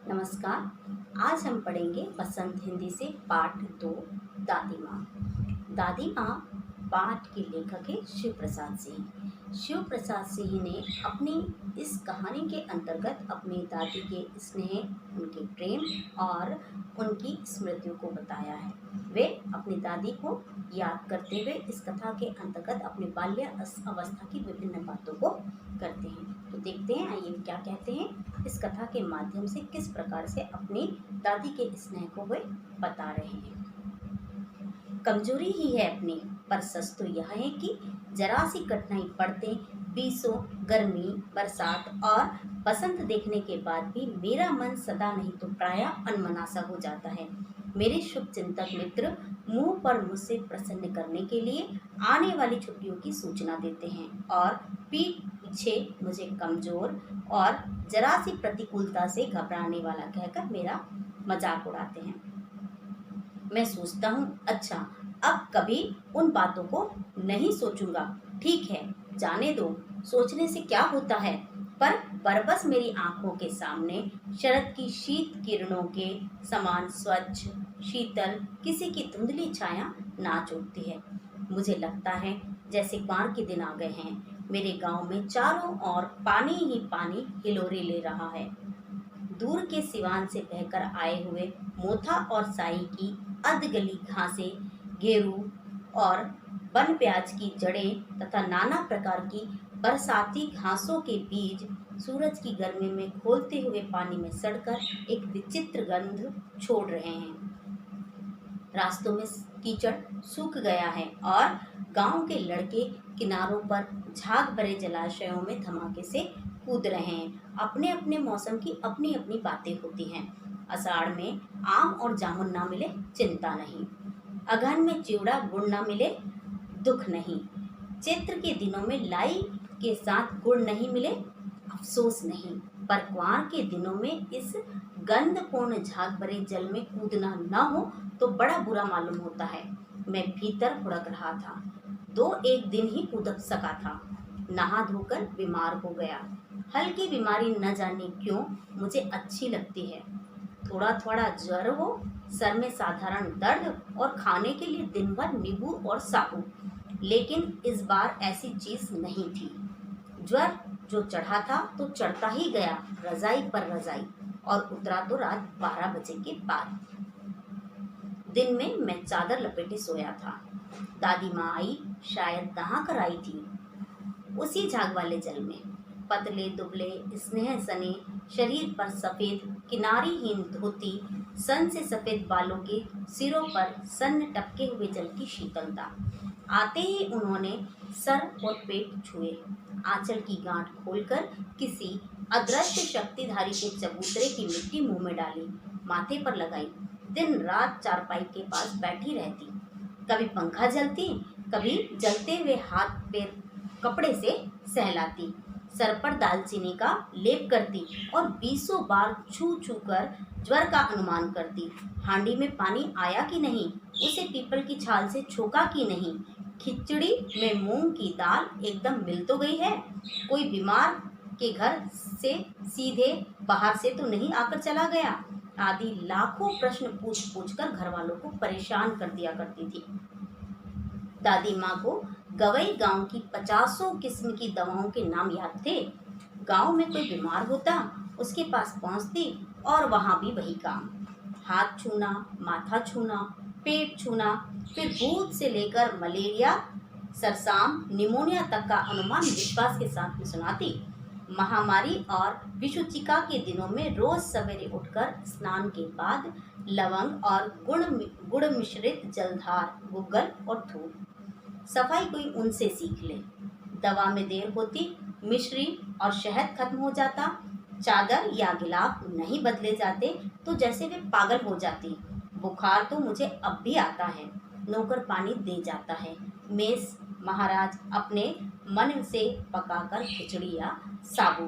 नमस्कार। आज हम पढ़ेंगे बसंत हिंदी से पाठ 2 दादी माँ। दादी माँ पाठ के लेखक है शिव प्रसाद सिंह। शिव प्रसाद सिंह ने अपनी इस कहानी के अंतर्गत अपनी दादी के स्नेह, उनके प्रेम और उनकी स्मृतियों को बताया है। वे अपनी दादी को याद करते हुए इस कथा के अंतर्गत अपनी बाल्य अवस्था की विभिन्न बातों को करते हैं। तो देखते हैं आइए क्या कहते हैं। इस कथा के माध्यम से किस प्रकार से अपनी दादी के स्नेह को वे बता रहे हैं। कमजोरी ही है अपनी, पर सच तो यह है कि जरा सी कठिनाई पड़ते बीसों गर्मी, बरसात और बसंत देखने के बाद भी मेरा मन सदा नहीं तो प्रायः अनमना सा हो जाता है। मेरे शुभ चिंतक मित्र मुंह पर मुझसे प्रसन्न करने के लिए आने वाली छुट्टियों की सूचना देते हैं और पीठ पीछे मुझे कमजोर और जरा सी प्रतिकूलता से घबराने वाला कहकर मेरा मजाक उड़ाते हैं। मैं सोचता हूँ, अच्छा अब कभी उन बातों को नहीं सोचूंगा। ठीक है, जाने दो, सोचने से क्या होता है। पर बरबस मेरी आंखों के सामने शरद की शीत किरणों के समान स्वच्छ शीतल किसी की धुंधली छाया नाच उठती है। मुझे लगता है जैसे बाढ़ के दिन आ गए हैं। मेरे गांव में चारों ओर पानी ही पानी हिलोरे ले रहा है। दूर के सिवान से बहकर आए हुए मोथा और साई की अधगली घासें, गेरू और वन प्याज की जड़ें तथा नाना प्रकार की बरसाती घासों के बीज सूरज की गर्मी में खोलते हुए पानी में सड़कर एक विचित्र गंध छोड़ रहे हैं। रास्तों में कीचड़ सूख गया है और गांव के लड़के किनारों पर झाग भरे जलाशयों में धमाके से कूद रहे हैं। अपने अपने मौसम की अपनी अपनी बातें होती हैं। आषाढ़ में आम और जामुन ना मिले चिंता नहीं, अगहन में चिवड़ा गुड़ ना मिले दुख नहीं, चैत्र के दिनों में लाई के साथ गुड़ नहीं मिले अफसोस नहीं, पर कुआर के दिनों में इस गंधपूर्ण झाग भरे जल में कूदना न हो तो बड़ा बुरा मालूम होता है। मैं भीतर हुड़क रहा था। 2-1 दिन ही कूद सका था। नहा धोकर बीमार हो गया। हल्की बीमारी न जाने क्यों मुझे अच्छी लगती है। थोड़ा थोड़ा ज्वर हो, सर में साधारण दर्द और खाने के लिए दिन भर नींबू और साबु, लेकिन इस बार ऐसी चीज नहीं थी। ज्वर जो चढ़ा था तो चढ़ता ही गया, रजाई पर रजाई, और उतरा तो रात 12 बजे के बाद। दिन में मैं चादर लपेटे सोया था। दादी माँ आई, शायद नहा कर आई थी उसी झाग वाले जल में। पतले दुबले स्नेह सने शरीर पर सफेद किनारीहीन धोती, सन से सफेद बालों के सिरों पर सन्न टपके हुए जल की शीतलता। आते ही उन्होंने सर और पेट छुए, आंचल की गांठ खोलकर किसी अदृश्य शक्तिधारी के चबूतरे की मिट्टी मुंह में डाली, माथे पर लगाई। दिन रात चारपाई के पास बैठी रहती, कभी पंखा जलती, कभी जलते हुए हाथ पैर कपड़े से सहलाती, सर पर दालचीनी का लेप करती और 20 बार छू छू कर ज्वर का अनुमान करती। हांडी में पानी आया कि नहीं, उसे पीपल की छाल से छोका कि नहीं, खिचड़ी में मूंग की दाल एकदम मिल तो गई है, कोई बीमार के घर से सीधे बाहर से तो नहीं आकर चला गया, आदि लाखों प्रश्न पूछ पूछ कर घर वालों को परेशान कर दिया करती थी। दादी माँ को गवई गांव की 50 किस्म की दवाओं के नाम याद थे। गांव में कोई बीमार होता, उसके पास पहुंचती और वहां भी वही काम, हाथ छूना, माथा छूना, पेट छूना, फिर भूत से लेकर मलेरिया, सरसाम, निमोनिया तक का अनुमान विश्वास के साथ में सुनाती। महामारी और विषुचिका के दिनों में रोज सवेरे उठकर स्नान के बाद लवंग और गुड़ मिश्रित जलधार, गुग्गल और धूप, सफाई कोई उनसे सीख ले। दवा में देर होती, मिश्री और शहद खत्म हो जाता, चादर या गिलाफ नहीं बदले जाते तो जैसे वे पागल हो जाती। बुखार तो मुझे अब भी आता है, नौकर पानी दे जाता है। मेस महाराज अपने मन से पकाकर खिचड़ी या साबू,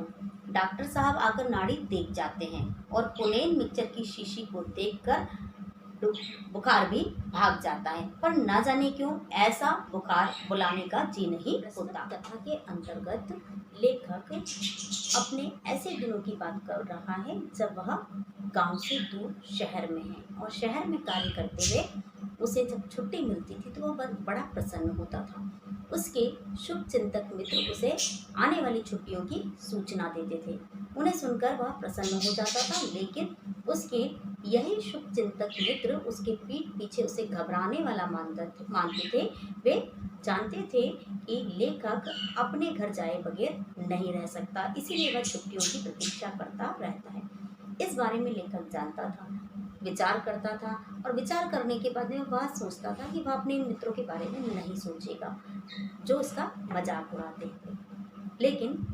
डॉक्टर साहब आकर नाड़ी देख जाते हैं और पुनेन मिक्सचर की शीशी को देखकर बुखार भी भाग जाता है। पर ना जाने क्यों ऐसा बुखार बुलाने का जी नहीं होता। कथा के अंतर्गत लेखक अपने ऐसे दिनों की बात कर रहा है जब वह गांव से दूर शहर में है और शहर में कार्य करते हुए उसे जब छुट्टी मिलती थी तो वह बड़ा प्रसन्न होता था। उसके शुभ चिंतक मित्र उसे आने वाली छुट्टियों की सूचना देते थे। उन्हें सुनकर वह प्रसन्न हो जाता था, लेकिन उसके यही शुभ चिंतक मित्र उसके पीठ पीछे उसे घबराने वाला मानते थे। वे जानते थे कि लेखक अपने घर जाए बगैर नहीं रह सकता, इसीलिए वह छुट्टियों की प्रतीक्षा करता रहता है। इस बारे में लेखक जानता था, विचार करता था और विचार करने के बाद में वह सोचता था कि वह अपने मित्रों के बारे में नहीं सोचेगा जो उसका मजाक उड़ाते थे। लेकिन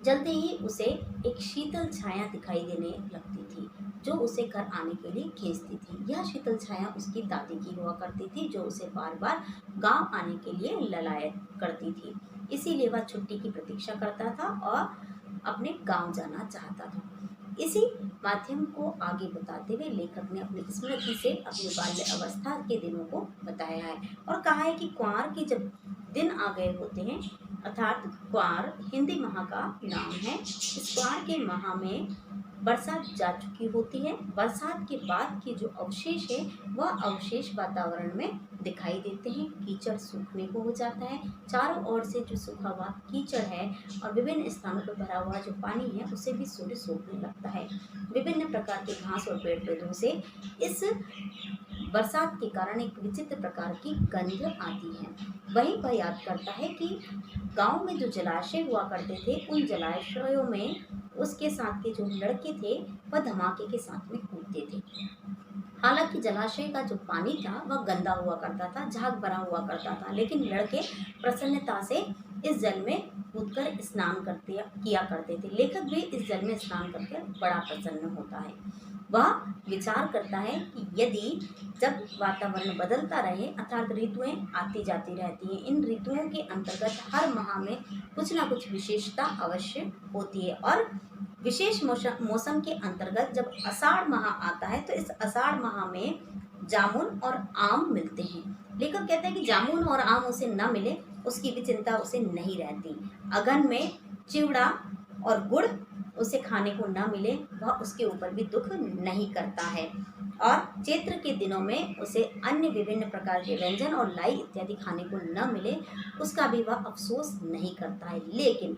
जल्दी ही उसे एक शीतल छाया दिखाई देने लगती थी जो उसे घर आने के लिए खींचती थी। यह शीतल छाया उसकी दादी की हुआ करती थी जो उसे बार बार गांव आने के लिए ललायत करती थी। इसीलिए वह छुट्टी की प्रतीक्षा करता था और अपने गांव जाना चाहता था। इसी माध्यम को आगे बताते हुए लेखक ने अपनी स्मृति से अपनी बाल्य अवस्था के दिनों को बताया है और कहा है कि क्वार के जब दिन आ गए होते हैं, अर्थात क्वार हिंदी माह का नाम है। इस क्वार के माह में बरसात जा चुकी होती है। बरसात के बाद के जो अवशेष है वह अवशेष वातावरण में दिखाई देते हैं। कीचड़ सूखने को हो जाता है, चारों ओर से जो सूखा हुआ कीचड़ है और विभिन्न स्थानों पर भरा हुआ जो पानी है उसे भी सूखने लगता है। विभिन्न प्रकार के घास और पेड़ पौधों से इस बरसात के कारण एक विचित्र प्रकार की गंध आती है। वहीं वह याद करता है कि गांव में जो जलाशय हुआ करते थे उन जलाशयों में उसके साथ के जो लड़के थे वह धमाके के साथ में कूदते थे। हालांकि जलाशय का जो पानी था वह गंदा हुआ करता था, झाग भरा हुआ करता था, लेकिन लड़के प्रसन्नता से इस जल में कूदकर स्नान किया करते थे। लेखक भी इस जल में स्नान करके बड़ा प्रसन्न होता है। वह विचार करता है कि यदि जब वातावरण बदलता रहे अर्थात ऋतुएं आती जाती रहती हैं, इन ऋतुओं के अंतर्गत हर माह में कुछ ना कुछ विशेषता अवश्य होती है और विशेष मौसम के अंतर्गत जब आषाढ़ माह आता है तो इस आषाढ़ माह में जामुन और आम मिलते हैं। लेखक कहते हैं कि जामुन और आम उसे न मिले उसकी भी चिंता उसे नहीं रहती। अगन में चिवड़ा और गुड़ उसे खाने को न मिले वह उसके ऊपर भी दुख नहीं करता है और चैत्र के दिनों में उसे अन्य विभिन्न प्रकार के व्यंजन और लाई इत्यादि खाने को न मिले उसका भी वह अफसोस नहीं करता है। लेकिन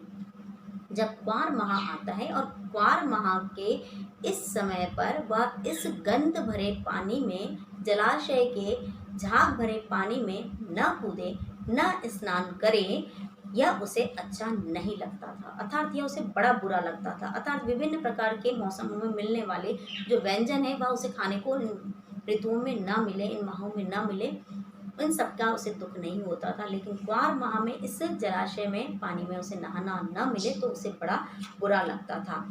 जब क्वार माह आता है और क्वार माह के इस समय पर वह इस गंध भरे पानी में जलाशय के झाग भरे पानी में न कूदे न स्नान करे यह उसे अच्छा नहीं लगता था, अर्थात यह उसे बड़ा बुरा लगता था। अर्थात विभिन्न प्रकार के मौसमों में मिलने वाले जो व्यंजन है वह उसे खाने को ऋतुओं में न मिले, इन माहों में न मिले, इन सबका उसे दुख नहीं होता था। लेकिन क्वार माह में इस जलाशय में पानी में उसे नहाना न मिले तो उसे बड़ा बुरा लगता था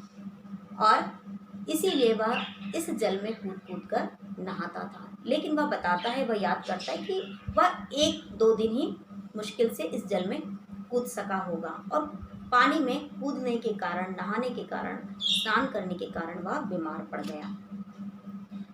और इसीलिए वह इस जल में कूद कूद कर नहाता था। लेकिन वह बताता है, वह याद करता है कि वह 1-2 दिन ही मुश्किल से इस जल में कूद सका होगा और पानी में कूदने के कारण, नहाने के कारण, स्नान करने के कारण वह बीमार पड़ गया।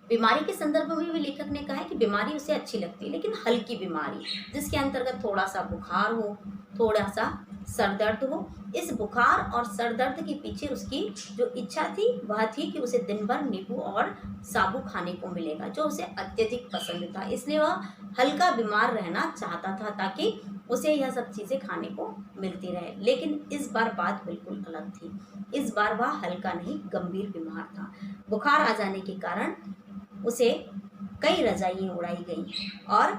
बीमारी के संदर्भ में भी लेखक ने कहा है कि बीमारी उसे अच्छी लगती है, लेकिन हल्की बीमारी जिसके अंतर्गत थोड़ा सा बुखार हो, थोड़ा सा सर दर्द हो। इस बुखार और सर दर्द के पीछे उसकी जो इच्छा थी वह थी कि उसे दिन भर नींबू और साबू खाने को मिलेगा जो उसे अत्यधिक पसंद था। इसलिए वह हल्का बीमार रहना चाहता था ताकि उसे यह सब चीज़ें खाने को मिलती रहे। लेकिन इस बार बात बिल्कुल अलग थी। इस बार वह हल्का नहीं गंभीर बीमार था। बुखार आ जाने के कारण उसे कई रजाइयाँ उड़ाई गई और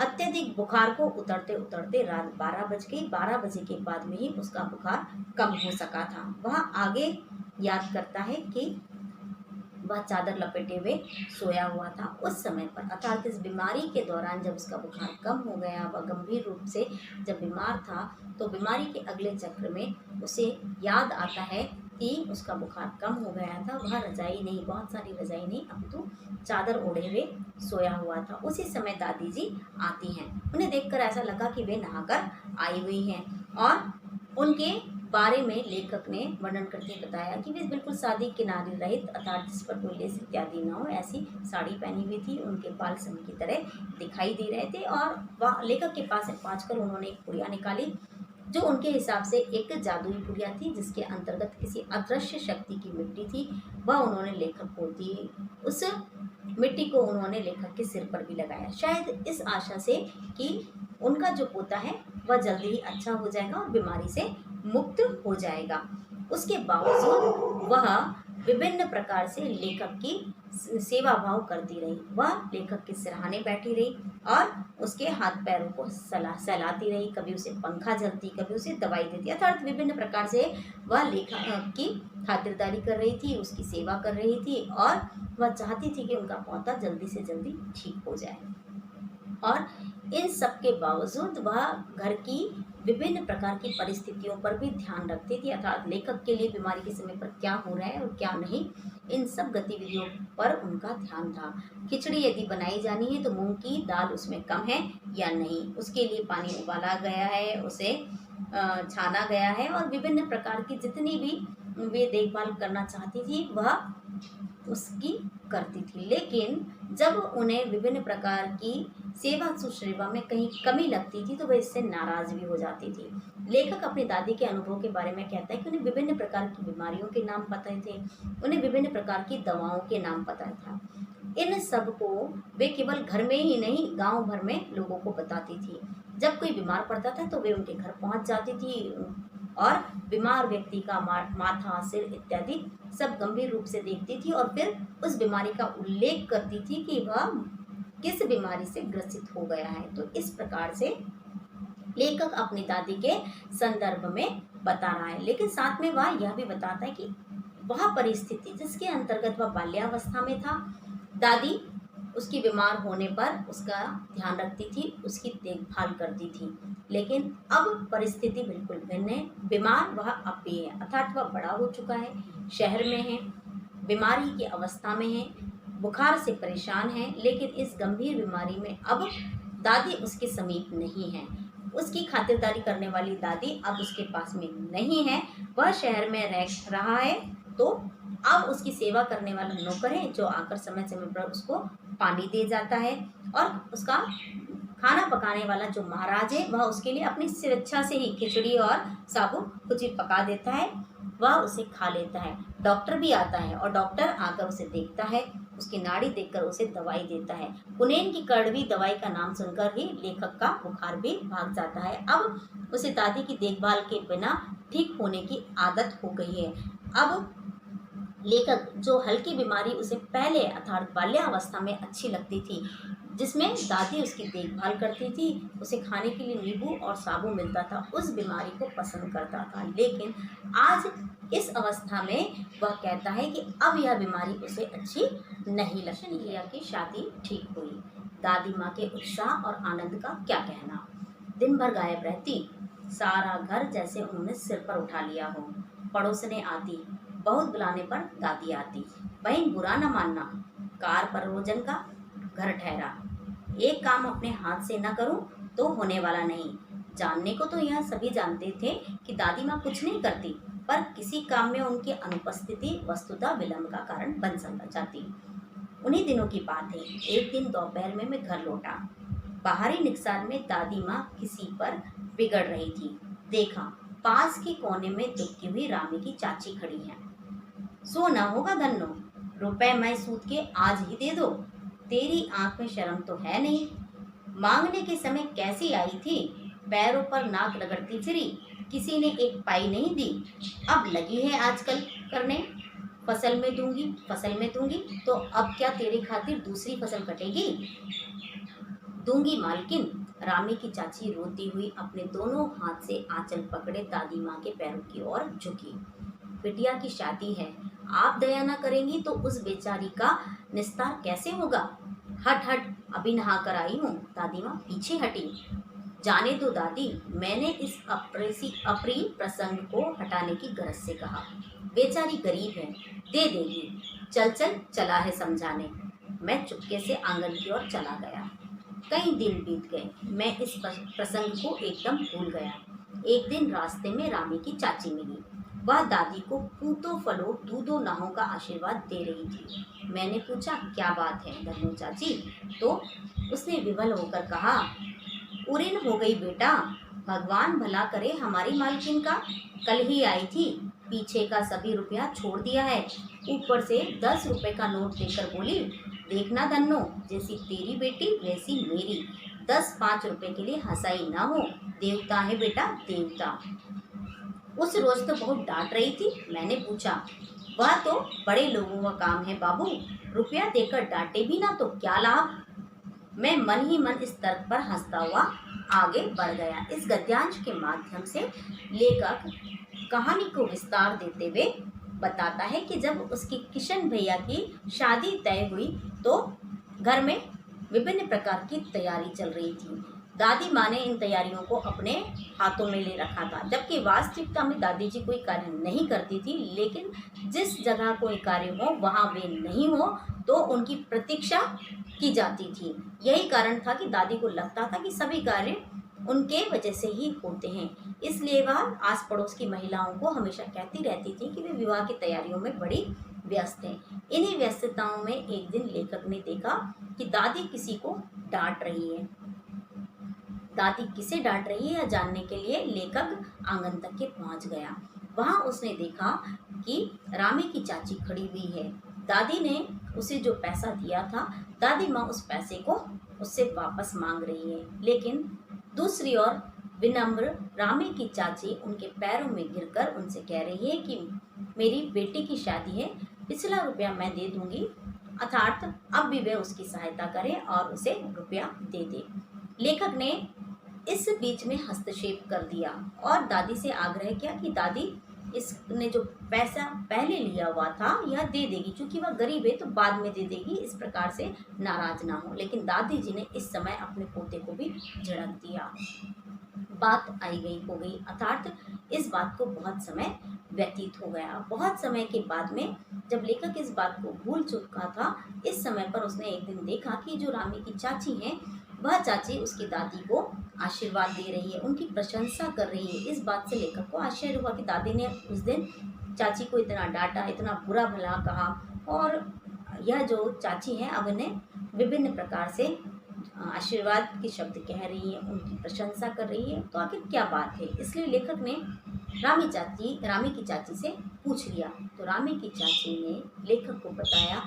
अत्यधिक बुखार को उतरते उतरते रात 12 बज गई। 12 बजे के बाद में ही उसका बुखार कम हो सका था। वह आगे याद करता है कि वह चादर लपेटे हुए सोया हुआ था। उस समय पर अर्थात इस बीमारी के दौरान जब उसका बुखार कम हो गया, वह गंभीर रूप से जब बीमार था तो बीमारी के अगले चक्र में उसे याद आता है कि उसका बुखार कम हो गया था। वह रजाई नहीं, बहुत सारी रजाई नहीं, अपितु चादर ओढ़े हुए सोया हुआ था। उसी समय दादी जी आती हैं। उन्हें देखकर ऐसा लगा कि वे नहाकर आई हुई हैं और उनके बारे में लेखक ने वर्णन करके बताया कि वे बिल्कुल सादी किनारे रहित अर्थात जिस पर कोई लेस इत्यादि न हो ऐसी साड़ी पहनी हुई थी। उनके बाल समय की तरह दिखाई दे रहे थे और वह लेखक के पास पहुँच कर उन्होंने एक पुड़िया निकाली जो उनके हिसाब से एक जादुई पुड़िया थी, जिसके अंतर्गत किसी अदृश्य शक्ति की मिट्टी थी। वह उन्होंने लेखक को दी। उस मिट्टी को उन्होंने लेखक के सिर पर भी लगाया, शायद इस आशा से कि उनका जो पोता है वह जल्दी ही अच्छा हो जाएगा और बीमारी से मुक्त हो जाएगा। उसके बावजूद वह विभिन्न प्रकार से लेखक की सेवा भाव करती रही। वह लेखक के सिरहाने बैठी रही और उसके हाथ पैरों को सहलाती रही। कभी उसे पंखा झलती, कभी उसे दवाई देती, अर्थात विभिन्न प्रकार से वह लेखक की खातिरदारी कर रही थी, उसकी सेवा कर रही थी और वह चाहती थी कि उनका पौधा जल्दी से जल्दी ठीक हो जाए। और इन सब के बावजूद वह घर की विभिन्न प्रकार की परिस्थितियों पर भी ध्यान रखती थी, अर्थात लेखक के लिए बीमारी के समय पर क्या हो रहा है और क्या नहीं, इन सब गतिविधियों पर उनका ध्यान था। खिचड़ी यदि बनाई जानी है तो मूंग की दाल उसमें कम है या नहीं, उसके लिए पानी उबाला गया है, उसे छाना गया है और विभिन्न प्रकार की जितनी भी वे देखभाल करना चाहती थी वह उसकी करती थी। लेकिन जब उन्हें विभिन्न प्रकार की सेवा शुश्रूषा में कहीं कमी लगती थी तो वह इससे नाराज भी हो जाती थी। लेखक अपनी दादी के अनुभव के बारे में कहता है कि उन्हें विभिन्न प्रकार की बीमारियों के नाम पता थे, उन्हें विभिन्न प्रकार की दवाओं के नाम पता था। इन सब को वे केवल घर में ही नहीं गांव भर में लोगों को बताती थी। जब कोई बीमार पड़ता था तो वे उनके घर पहुंच जाती थी और बीमार व्यक्ति का माथा, सिर इत्यादि सब गंभीर रूप से देखती थी और फिर उस बीमारी का उल्लेख करती थी कि वह किस बीमारी से ग्रसित हो गया है। तो इस प्रकार से लेखक अपनी दादी के संदर्भ में बता रहा है, लेकिन साथ में वह यह भी बताता है कि वह परिस्थिति जिसके अंतर्गत वह बाल्यावस्था में था, दादी उसकी बीमार होने पर उसका ध्यान रखती थी, उसकी देखभाल करती थी। लेकिन अब परिस्थिति बिल्कुल भिन्न है। बीमार वह अब भी है, अर्थात वह बड़ा हो चुका है, शहर में है, बीमारी की अवस्था में है, बुखार से परेशान है, लेकिन इस गंभीर बीमारी में अब दादी उसके समीप नहीं है। उसकी खातिरदारी करने वाली दादी अब उसके पास में नहीं है, वह शहर में रह रहा है। तो अब उसकी सेवा करने वाला नौकर है जो आकर समय समय पर उसको पानी दे जाता है और उसका खाना पकाने वाला जो महाराज है वह उसके लिए अपनी स्वेच्छा से ही खिचड़ी और साबू कुछ पका देता है, वह उसे खा लेता है। डॉक्टर भी आता है और डॉक्टर आकर उसे देखता है, उसकी नाड़ी देखकर उसे दवाई देता है। पुनेन की कड़वी दवाई का नाम सुनकर ही लेखक का बुखार भी भाग जाता है। अब उसे दादी की देखभाल के बिना ठीक होने की आदत हो गई है। अब लेखक जो हल्की बीमारी उसे पहले अर्थात बाल्यावस्था में अच्छी लगती थी, जिसमें दादी उसकी देखभाल करती थी, उसे खाने के लिए नींबू और साबु मिलता था, उस बीमारी को पसंद करता था। लेकिन आज इस अवस्था में वह कहता है कि अब यह बीमारी उसे अच्छी नहीं लगती। लिया की शादी ठीक हुई, दादी माँ के उत्साह और आनंद का क्या कहना। दिन भर गायब रहती, सारा घर जैसे उन्होंने सिर पर उठा लिया हो। पड़ोसने आती, बहुत बुलाने पर दादी आती। बहन बुरा न मानना, कार पर रोजन का घर ठहरा, एक काम अपने हाथ से न करूं तो होने वाला नहीं। जानने को तो यह सभी जानते थे कि दादी माँ कुछ नहीं करती, पर किसी काम में उनकी अनुपस्थिति वस्तुतः विलंब का कारण बन जाती। उन्हीं दिनों की बात है, एक दिन दोपहर में मैं घर लौटा। बाहरी निकसार में दादी माँ किसी पर बिगड़ रही थी। देखा, पास के कोने में दुबकी हुई रामी की चाची खड़ी है। सो न होगा धन्नो, रुपए मैं सूद के आज ही दे दो, तेरी आंख में शर्म तो है नहीं। मांगने के समय कैसी आई थी, पैरों पर नाक रगड़ती फिरी, किसी ने एक पाई नहीं दी। अब लगी है आजकल करने, फसल में दूंगी, फसल में दूंगी, तो अब क्या तेरे खातिर दूसरी फसल कटेगी? दूंगी मालकिन। रामी की चाची रोती हुई अपने दोनों हाथ से आंचल पकड़े दादी माँ के पैरों की ओर झुकी। बिटिया की शादी है, आप दया न करेंगी तो उस बेचारी का निस्तार कैसे होगा? हट हट, अभी नहा कर आई हूँ। दादी माँ पीछे हटी। जाने दो दादी, मैंने इस अप्रिय प्रसंग को हटाने की गरज से कहा। बेचारी गरीब है, दे देगी। चल चल, चला है समझाने। मैं चुपके से आंगन की ओर चला गया। कई दिन बीत गए, मैं इस प्रसंग को एकदम भूल गया। एक दिन रास्ते में रामी की चाची मिली। वह दादी को पूतो फलो दूधो नाहों का आशीर्वाद दे रही थी। मैंने पूछा, क्या बात है धन्नो चाची? तो उसने विवल होकर कहा, उरिन हो गई बेटा, भगवान भला करे हमारी मालकिन का। कल ही आई थी, पीछे का सभी रुपया छोड़ दिया है, ऊपर से 10 रुपए का नोट देकर बोली, देखना धन्नो, जैसी तेरी बेटी वैसी मेरी, 10-5 रुपए के लिए हंसाई ना हो, देवता है बेटा देवता। उस रोज तो बहुत डांट रही थी। मैंने पूछा, वह तो बड़े लोगों का काम है बाबू, रुपया देकर डांटे भी ना तो क्या लाभ। मैं मन ही मन इस तर्क पर हंसता हुआ आगे बढ़ गया। इस गद्यांश के माध्यम से लेखक कहानी को विस्तार देते हुए बताता है कि जब उसकी किशन भैया की शादी तय हुई तो घर में विभिन्न प्रकार की तैयारी चल रही थी। दादी माँ ने इन तैयारियों को अपने हाथों में ले रखा था, जबकि वास्तविकता में दादी जी कोई कार्य नहीं करती थी, लेकिन जिस जगह कोई कार्य हो वहाँ वे नहीं हो तो उनकी प्रतीक्षा की जाती थी। यही कारण था कि दादी को लगता था कि सभी कार्य उनके वजह से ही होते हैं, इसलिए वह आस पड़ोस की महिलाओं को हमेशा कहती रहती थी कि वे विवाह की तैयारियों में बड़ी व्यस्त हैं। इन्हीं व्यस्तताओं में एक दिन लेखक ने देखा कि दादी किसी को डांट रही है। दादी किसे डांट रही है यह जानने के लिए लेखक आंगन तक के पहुंच गया। वहां उसने देखा कि रामी की चाची खड़ी हुई है। दादी ने उसे जो पैसा दिया था, दादी माँ उस पैसे को उससे वापस मांग रही है, लेकिन दूसरी ओर विनम्र रामी की चाची उनके पैरों में गिरकर उनसे कह रही है कि मेरी बेटी की शादी है, पिछला रुपया मैं दे दूंगी, अर्थात अब भी वह उसकी सहायता करे और उसे रुपया दे दे। लेखक ने इस बीच में हस्तक्षेप कर दिया और दादी से आग्रह किया कि दादी, इसने जो पैसा पहले लिया हुआ था यह दे देगी, क्योंकि वह गरीब है तो बाद में दे देगी, इस प्रकार से नाराज ना हो। लेकिन दादी जी ने इस समय अपने पोते को भी झड़क दिया। बात आई गई हो गई, अर्थात इस बात को बहुत समय व्यतीत हो गया। बहुत समय के बाद में जब लेखक इस बात को भूल चुका था, इस समय पर उसने एक दिन देखा कि जो रामी की चाची हैं वह चाची उसकी दादी को आशीर्वाद दे रही है, उनकी प्रशंसा कर रही है। इस बात से लेखक को आश्चर्य हुआ कि दादी ने उस दिन चाची को इतना डांटा, इतना बुरा भला कहा, और यह जो चाची हैं अब इन्हें विभिन्न प्रकार से आशीर्वाद के शब्द कह रही है, उनकी प्रशंसा कर रही है। तो आखिर क्या बात है? इसलिए लेखक ने रामी की चाची से पूछ लिया। तो रामी की चाची ने लेखक को बताया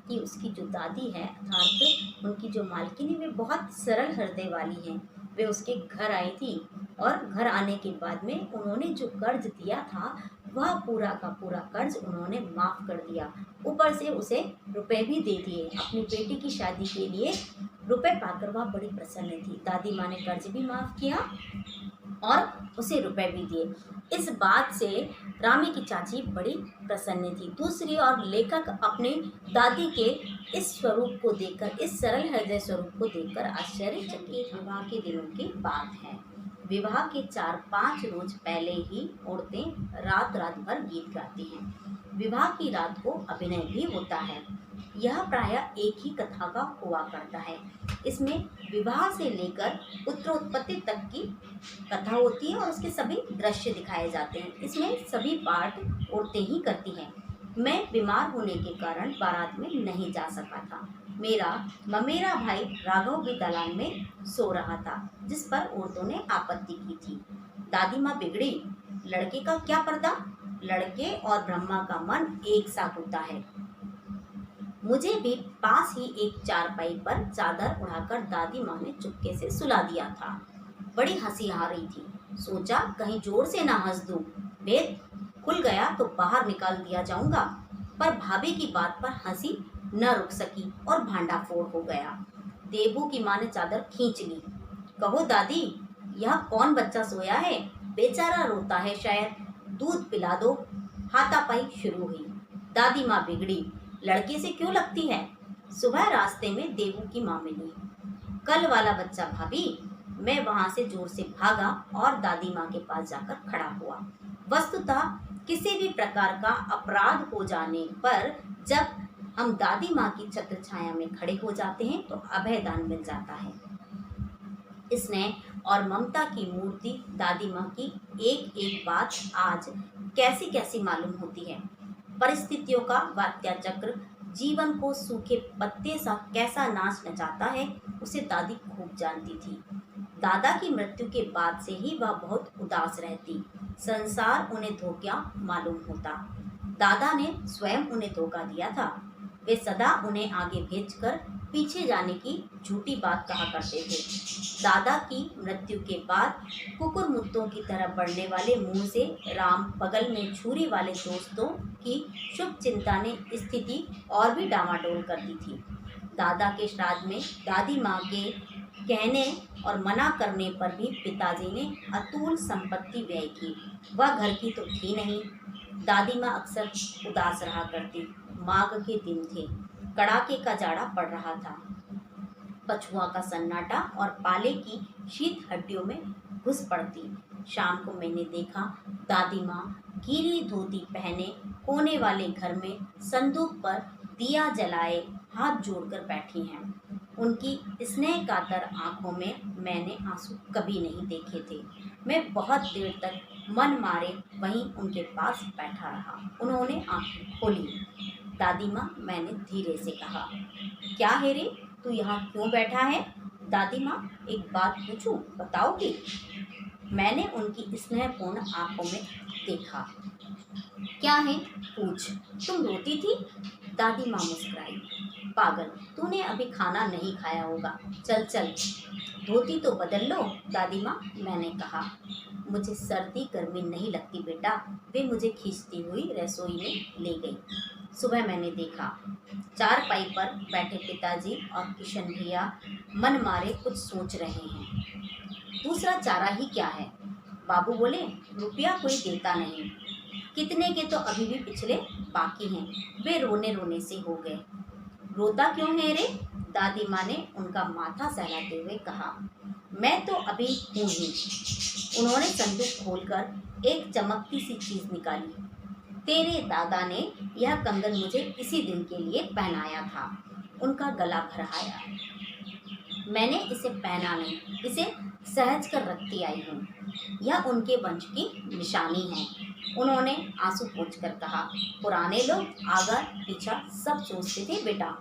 कि उसकी जो दादी है, अर्थात उनकी जो मालकिन है, वे बहुत सरल हृदय वाली हैं। वे उसके घर आई थी और घर आने के बाद में उन्होंने जो कर्ज दिया था वह पूरा का पूरा कर्ज उन्होंने माफ़ कर दिया, ऊपर से उसे रुपए भी दे दिए। अपनी बेटी की शादी के लिए रुपए पाकर वह बड़ी प्रसन्न थी। दादी माँ ने कर्ज भी माफ़ किया और उसे रुपए भी दिए। इस बात से रामी की चाची बड़ी प्रसन्न थी। दूसरी ओर लेखक अपने दादी के इस स्वरूप को देखकर, इस सरल हृदय स्वरूप को देखकर आश्चर्यचकित। विवाह के दिनों की बात है। विवाह के 4-5 रोज पहले ही औरतें रात रात भर गीत गाती हैं। विवाह की रात को अभिनय भी होता है। यह प्रायः एक ही कथा का हुआ करता है। इसमें विवाह से लेकर उत्तरोत्पत्ति तक की कथा होती है और उसके सभी दृश्य दिखाए जाते हैं। इसमें सभी पाठ औरतें ही करती हैं। मैं बीमार होने के कारण बारात में नहीं जा सका था। मेरा भाई राघव भी दलान में सो रहा था, जिस पर औरतों ने आपत्ति की थी। दादी माँ बिगड़ी, लड़के का क्या पर्दा, लड़के और ब्रह्मा का मन एक सा होता है। मुझे भी पास ही एक चारपाई पर चादर उड़ाकर दादी माँ ने चुपके से सुला दिया था। बड़ी हंसी आ रही थी। सोचा कहीं जोर से ना हंस दूं, भेद खुल गया तो बाहर निकाल दिया जाऊंगा। पर भाभी की बात पर हंसी न रुक सकी और भांडाफोड़ हो गया। देबू की माँ ने चादर खींच ली। कहो दादी, यह कौन बच्चा सोया है? बेचारा रोता है शायद, दूध पिला दो। हाथापाई शुरू हुई। दादी माँ बिगड़ी, लड़के से क्यों लगती है? सुबह रास्ते में देबू की माँ मिली। कल वाला बच्चा भाभी। मैं वहां से जोर से भागा और दादी माँ के पास जाकर खड़ा हुआ। वस्तुतः किसी भी प्रकार का अपराध हो जाने पर जब हम दादी माँ की छत्र छाया में खड़े हो जाते हैं तो अभय दान मिल जाता है। इसने और ममता की मूर्ति दादी माँ की एक एक बात आज कैसी कैसी मालूम होती है। परिस्थितियों का वात्या चक्र जीवन को सूखे पत्ते सा कैसा नाच नचाता है, उसे दादी खूब जानती थी। दादा की मृत्यु के बाद से ही वह बहुत उदास रहती। संसार उन्हें धोखा मालूम होता। दादा ने स्वयं उन्हें धोखा दिया था। वे सदा उन्हें आगे भेजकर पीछे जाने की झूठी बात कहा करते थे। दादा की मृत्यु के बाद कुकुर मुत्तों की तरह बढ़ने वाले मुंह से राम बगल में छुरी वाले दोस्तों की शुभ चिंता ने स्थिति और भी डामाडोल कर दी थी। दादा के श्राद्ध में दादी माँ के कहने और मना करने पर भी पिताजी ने अतुल संपत्ति व्यय की। वह घर की तो थी नहीं। दादी माँ अक्सर उदास रहा करती। माघ के दिन थे, कड़ाके का जाड़ा पड़ रहा था। पछुआ का सन्नाटा और पाले की शीत हड्डियों में घुस पड़ती। शाम को मैंने देखा दादी माँ गीली धोती पहने कोने वाले घर में संदूक पर दिया जलाए हाथ जोड़कर बैठी हैं। उनकी स्नेह कातर आंखों में मैंने आंसू कभी नहीं देखे थे। मैं बहुत देर तक मन मारे वहीं उनके पास बैठा रहा। उन्होंने आंखें खोली। दादी माँ, मैंने धीरे से कहा, क्या है रे, तू यहाँ क्यों बैठा है? दादी माँ, एक बात पूछूं, बताओगी? मैंने उनकी स्नेहपूर्ण आंखों में देखा। क्या है, पूछ। तुम रोती थी? दादी माँ मुस्कुराई। पागल, तूने अभी खाना नहीं खाया होगा। चल चल, धोती तो बदल लो। दादी माँ, मैंने कहा, मुझे सर्दी गर्मी नहीं लगती बेटा। वे मुझे खींचती हुई रसोई में ले गई। सुबह मैंने देखा चारपाई पर बैठे पिताजी और किशन भैया मन मारे कुछ सोच रहे हैं। दूसरा चारा ही क्या है? बाबू बोले, रुपया कोई देता नहीं। कितने के तो अभी भी पिछले बाकी हैं। वे रोने रोने से हो गए। रोता क्यों है रे? दादी माँ ने उनका माथा सहलाते हुए कहा, मैं तो अभी हूँ ही। उन्होंने संदूक खोलकर एक चमकती सी चीज निकाली। तेरे दादा ने यह कंगन मुझे इसी दिन के लिए पहनाया था। उनका गला भराया। मैंने इसे पहना नहीं, इसे सहज कर रखती आई हूँ। यह उनके वंश की निशानी है। उन्होंने आंसू पोंछकर कहा, पुराने लोग आगा पीछा सब सोचते थे बेटा।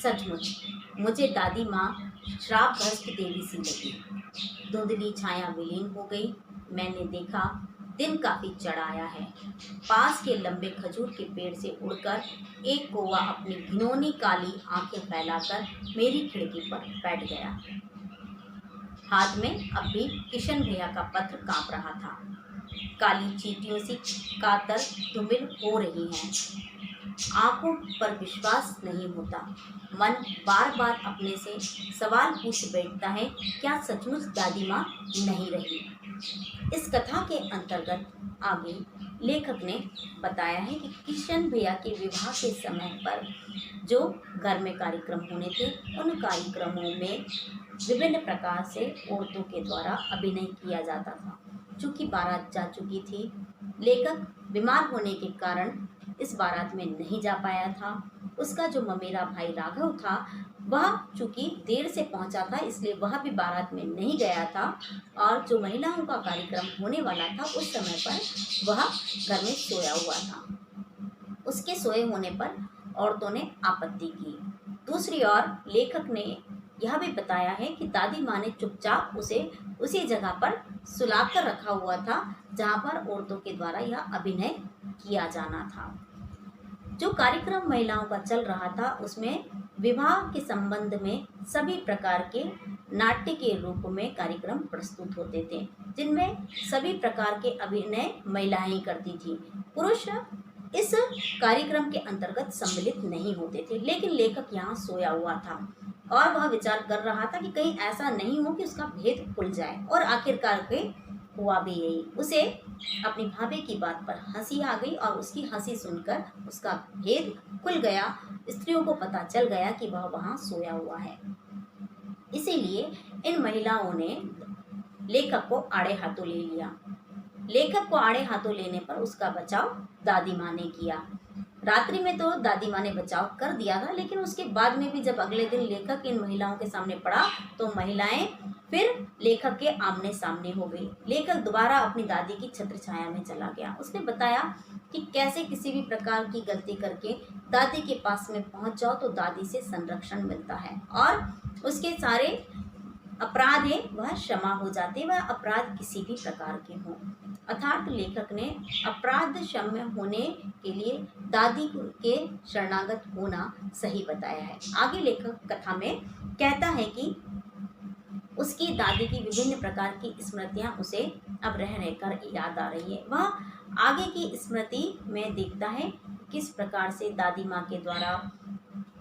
सचमुच मुझे दादी माँ श्रापग्रस्त देवी सी लगी। धुंधली छाया विलीन हो गई। मैंने देखा दिन काफी चढ़ाया है। पास के लंबे खजूर के पेड़ से उड़कर एक कौवा अपनी घिनौनी काली आंखें फैलाकर मेरी खिड़की पर बैठ गया। हाथ में अब भी किशन भैया का पत्र कांप रहा था। काली चींटियों सी कातर धूमिल हो रही हैं। आंखों पर विश्वास नहीं होता। मन बार बार अपने से सवाल पूछ बैठता है, क्या सचमुच दादी माँ नहीं रही? इस कथा के अंतर्गत आगे लेखक ने बताया है कि किशन भैया के विवाह के समय पर जो घर में कार्यक्रम होने थे, उन कार्यक्रमों में विभिन्न प्रकार से औरतों के द्वारा अभिनय किया जाता था। चूँकि बारात जा चुकी थी, लेखक बीमार होने के कारण इस बारात में नहीं जा पाया था। उसका जो ममेरा भाई राघव था, वह चूँकि देर से पहुंचा था, इसलिए वह भी बारात में नहीं गया था। और जो महिलाओं का कार्यक्रम होने वाला था, उस समय पर वह घर में सोया हुआ था। उसके सोए होने पर औरतों ने आपत्ति की। दूसरी ओर लेखक ने यह भी बताया है कि दादी माँ ने चुपचाप उसे उसी जगह पर सुलाकर रखा हुआ था जहाँ पर औरतों के द्वारा यह अभिनय किया जाना था। जो कार्यक्रम महिलाओं का चल रहा था, उसमें विवाह के संबंध में सभी प्रकार के नाट्य के रूप में कार्यक्रम प्रस्तुत होते थे, जिनमें सभी प्रकार के अभिनय महिलाएं करती थी। पुरुष इस कार्यक्रम के अंतर्गत सम्मिलित नहीं होते थे। लेकिन लेखक यहाँ सोया हुआ था और वह विचार कर रहा था कि कहीं ऐसा नहीं हो कि उसका भेद खुल जाए। और आखिरकार के हुआ भी यही। उसे अपनी भाभी की बात पर हंसी आ गई और उसकी हंसी सुनकर उसका भेद खुल गया। स्त्रियों को पता चल गया कि वह वहाँ सोया हुआ है। इसीलिए इन महिलाओं ने लेखक को आड़े हाथों ले लिया। लेखक को आड़े हाथों लेने पर उसका बचाव दादी माँ ने किया। रात्रि में तो दादी माँ ने बचाव कर दिया था, लेकिन उसके बाद में भी जब अगले दिन लेखक इन महिलाओं के सामने पड़ा तो महिलाएं फिर लेखक के आमने सामने हो गई। लेखक दोबारा अपनी दादी की छत्र छाया में चला गया। उसने बताया कि कैसे किसी भी प्रकार की गलती करके दादी के पास में पहुंच जाओ तो दादी से संरक्षण मिलता है और उसके सारे अपराध है वह क्षमा हो जाते, वह अपराध किसी भी प्रकार के हों। अर्थात लेखक ने अपराध क्षम्य होने के लिए दादी के शरणागत होना सही बताया है। आगे लेखक कथा में कहता है कि उसकी दादी की विभिन्न प्रकार की स्मृतियां उसे अब रह रहकर याद आ रही है। वह आगे की स्मृति में देखता है किस प्रकार से दादी माँ के द्वारा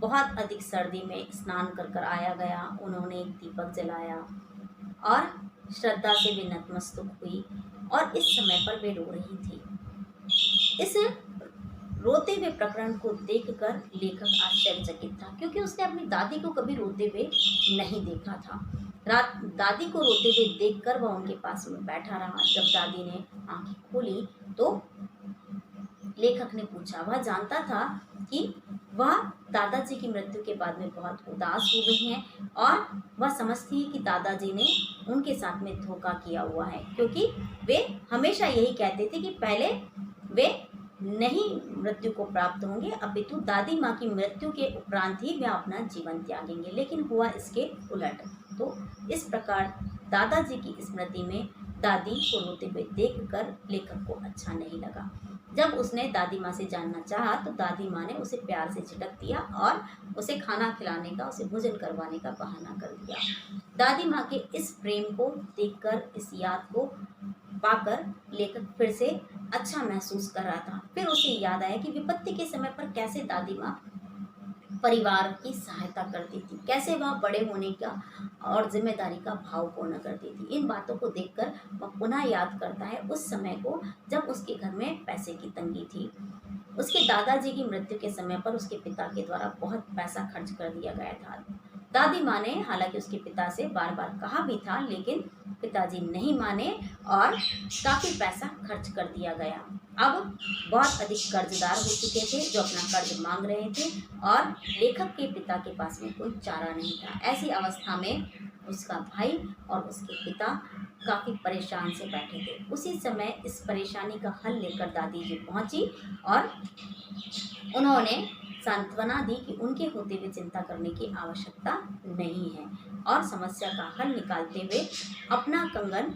बहुत अधिक सर्दी में स्नान कर कर आया गया, उन्होंने एक दीपक जलाया और श्रद्धा से वे नतमस्तक हुई और इस समय पर वे रो रही थी। इस रोते हुए प्रकरण को देखकर लेखक आश्चर्यचकित था, क्योंकि उसने अपनी दादी को कभी रोते हुए नहीं देखा था। दादी को रोते हुए देखकर वह उनके पास में बैठा रहा। जब दादी ने आंखें खोली तो लेखक ने पूछा, वह जानता था कि वह दादाजी की मृत्यु के बाद में बहुत उदास हो गई हैं और वह समझती है कि दादाजी ने उनके साथ में धोखा किया हुआ है, क्योंकि वे हमेशा यही कहते थे कि पहले वे नहीं मृत्यु को प्राप्त होंगे, अपितु दादी माँ की मृत्यु के उपरांत ही वे अपना जीवन त्यागेंगे। लेकिन हुआ इसके उलट। तो इस प्रकार दादाजी की स्मृति में दादी को रोते हुए देखकर लेखक को अच्छा नहीं लगा। जब उसने दादी माँ से जानना चाहा तो दादी माँ ने उसे प्यार से झिड़क दिया और उसे खाना खिलाने का, उसे भोजन करवाने का बहाना कर दिया। दादी माँ के इस प्रेम को देखकर, इस याद को पाकर लेखक फिर से अच्छा महसूस कर रहा था। फिर उसे याद आया कि विपत्ति के समय पर कैसे दादी माँ परिवार की सहायता करती थी, कैसे वह बड़े होने का और जिम्मेदारी का भाव पूर्ण करती थी। इन बातों को देखकर वह पुनः याद करता है उस समय को जब उसके घर में पैसे की तंगी थी। उसके दादाजी की मृत्यु के समय पर उसके पिता के द्वारा बहुत पैसा खर्च कर दिया गया था। दादी माँ ने हालांकि उसके पिता से बार बार कहा भी था, लेकिन पिताजी नहीं माने और काफी पैसा खर्च कर दिया गया। अब बहुत अधिक कर्जदार हो चुके थे जो अपना कर्ज मांग रहे थे और लेखक के पिता के पास में कोई चारा नहीं था। ऐसी अवस्था में उसका भाई और उसके पिता काफी परेशान से बैठे थे। उसी समय इस परेशानी का हल लेकर दादी जी पहुंची और उन्होंने सांत्वना दी कि उनके होते हुए चिंता करने की आवश्यकता नहीं है और समस्या का हल निकालते हुए अपना कंगन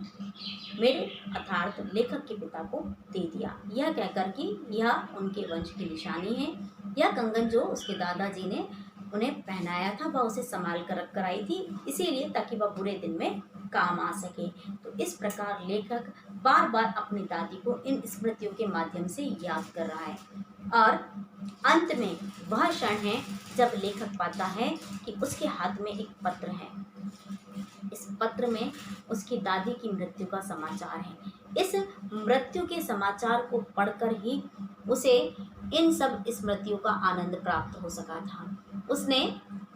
मेरे अर्थात लेखक के पिता को दे दिया, यह कहकर कि यह उनके वंश की निशानी है। यह कंगन जो उसके दादाजी ने उन्हें पहनाया था वह उसे संभाल कर रख कर आई थी, इसीलिए ताकि वह बुरे दिन में काम आ सके। तो इस प्रकार लेखक बार बार अपनी दादी को इन स्मृतियों के माध्यम से याद कर रहा है और अंत में वह क्षण है जब लेखक पाता है कि उसके हाथ में एक पत्र है। इस पत्र में उसकी दादी की मृत्यु का समाचार है। इस मृत्यु के समाचार को पढ़कर ही उसे इन सब स्मृतियों का आनंद प्राप्त हो सका था। उसने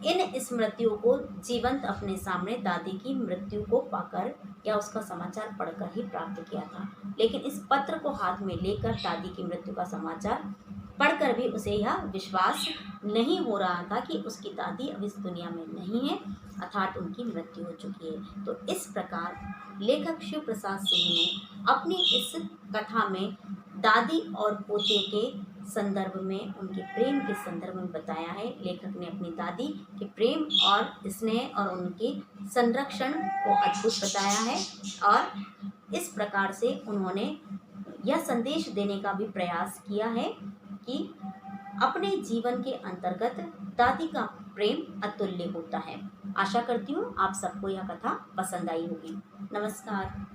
इन स्मृतियों को जीवंत अपने सामने दादी की मृत्यु को पाकर या उसका समाचार पढ़कर ही प्राप्त किया था, लेकिन इस पत्र को हाथ में लेकर दादी की मृत्यु का समाचार पढ़कर भी उसे यह विश्वास नहीं हो रहा था कि उसकी दादी अब इस दुनिया में नहीं है, अर्थात उनकी मृत्यु हो चुकी है। तो इस प्रकार लेखक शिव प्रसाद सिंह ने अपनी इस कथा में दादी और पोते के संदर्भ में, उनके प्रेम के संदर्भ में बताया है। लेखक ने अपनी दादी के प्रेम और स्नेह और उनके संरक्षण को अद्भुत बताया है और इस प्रकार से उन्होंने यह संदेश देने का भी प्रयास किया है कि अपने जीवन के अंतर्गत दादी का प्रेम अतुल्य होता है। आशा करती हूँ आप सबको यह कथा पसंद आई होगी। नमस्कार।